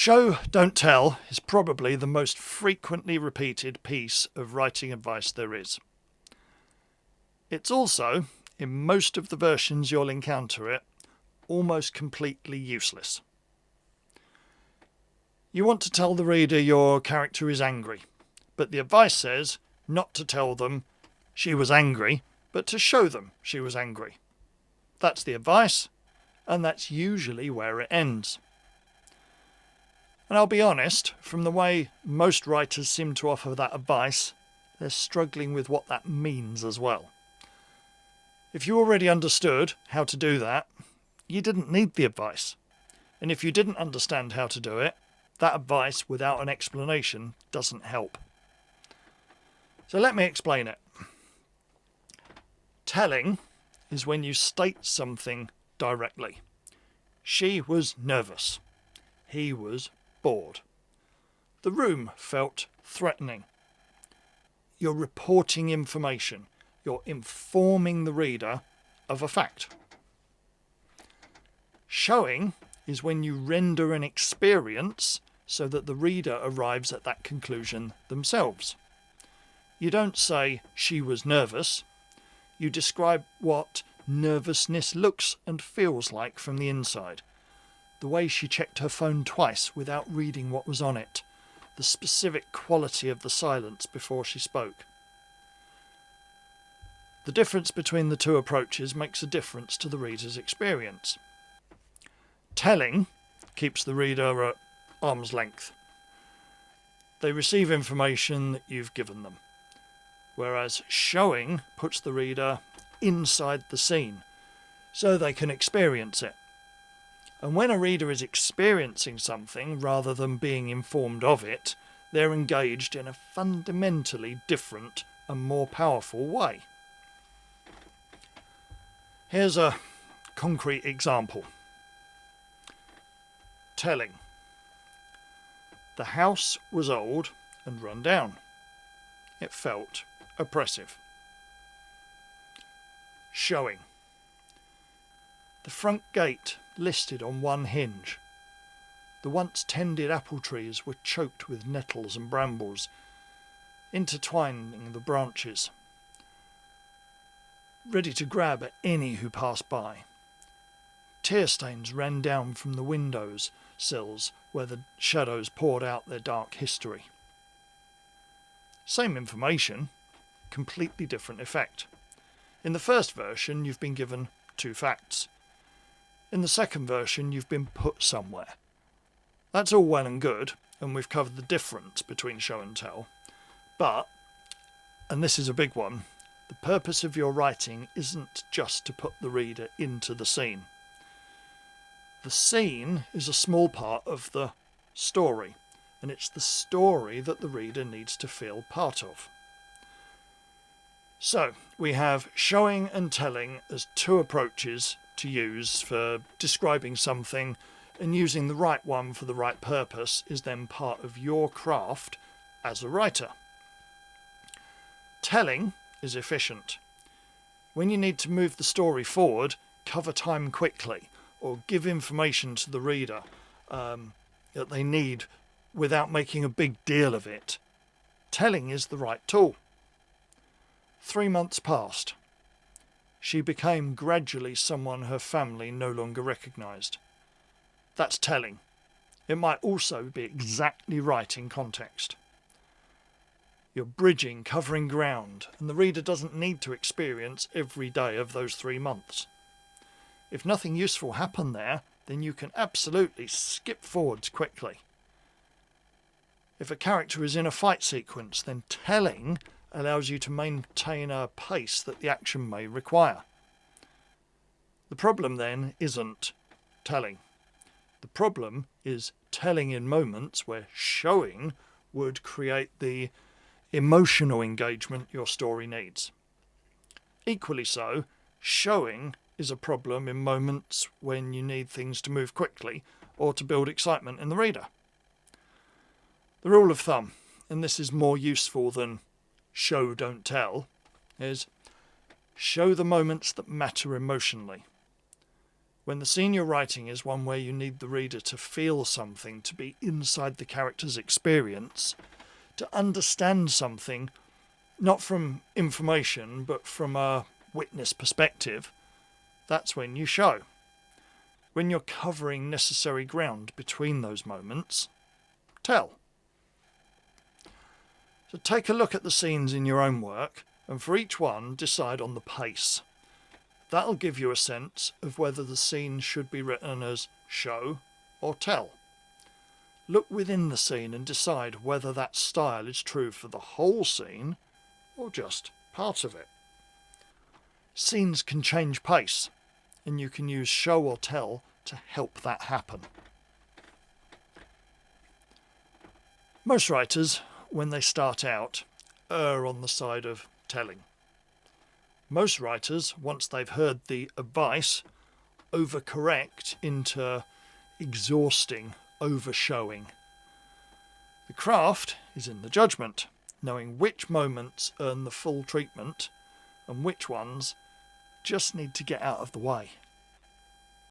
Show, don't tell is probably the most frequently repeated piece of writing advice there is. It's also, in most of the versions you'll encounter it, almost completely useless. You want to tell the reader your character is angry, but the advice says not to tell them she was angry, but to show them she was angry. That's the advice, and that's usually where it ends. And I'll be honest, from the way most writers seem to offer that advice, they're struggling with what that means as well. If you already understood how to do that, you didn't need the advice. And if you didn't understand how to do it, that advice without an explanation doesn't help. So let me explain it. Telling is when you state something directly. She was nervous. He was bored. The room felt threatening. You're reporting information. You're informing the reader of a fact. Showing is when you render an experience so that the reader arrives at that conclusion themselves. You don't say she was nervous. You describe what nervousness looks and feels like from the inside. The way she checked her phone twice without reading what was on it. The specific quality of the silence before she spoke. The difference between the two approaches makes a difference to the reader's experience. Telling keeps the reader at arm's length. They receive information that you've given them, whereas showing puts the reader inside the scene so they can experience it. And when a reader is experiencing something rather than being informed of it, they're engaged in a fundamentally different and more powerful way. Here's a concrete example. Telling. The house was old and run down. It felt oppressive. Showing. The front gate listed on one hinge. The once tended apple trees were choked with nettles and brambles, intertwining the branches, ready to grab at any who passed by. Tear stains ran down from the windows sills where the shadows poured out their dark history. Same information, completely different effect. In the first version, you've been given two facts. In the second version, you've been put somewhere. That's all well and good, and we've covered the difference between show and tell. But, and this is a big one, the purpose of your writing isn't just to put the reader into the scene. The scene is a small part of the story, and it's the story that the reader needs to feel part of. So, we have showing and telling as two approaches to use for describing something, and using the right one for the right purpose is then part of your craft as a writer. Telling is efficient. When you need to move the story forward, cover time quickly, or give information to the reader that they need without making a big deal of it. Telling is the right tool. 3 months passed. She became gradually someone her family no longer recognised. That's telling. It might also be exactly right in context. You're bridging, covering ground, and the reader doesn't need to experience every day of those 3 months. If nothing useful happened there, then you can absolutely skip forwards quickly. If a character is in a fight sequence, then telling allows you to maintain a pace that the action may require. The problem then isn't telling. The problem is telling in moments where showing would create the emotional engagement your story needs. Equally so, showing is a problem in moments when you need things to move quickly or to build excitement in the reader. The rule of thumb, and this is more useful than show, don't tell, is show the moments that matter emotionally. When the scene you're writing is one where you need the reader to feel something, to be inside the character's experience, to understand something, not from information, but from a witness perspective, that's when you show. When you're covering necessary ground between those moments, tell. So take a look at the scenes in your own work, and for each one, decide on the pace. That'll give you a sense of whether the scene should be written as show or tell. Look within the scene and decide whether that style is true for the whole scene or just part of it. Scenes can change pace, and you can use show or tell to help that happen. Most writers, when they start out, err on the side of telling. Most writers, once they've heard the advice, overcorrect into exhausting overshowing. The craft is in the judgment, knowing which moments earn the full treatment and which ones just need to get out of the way.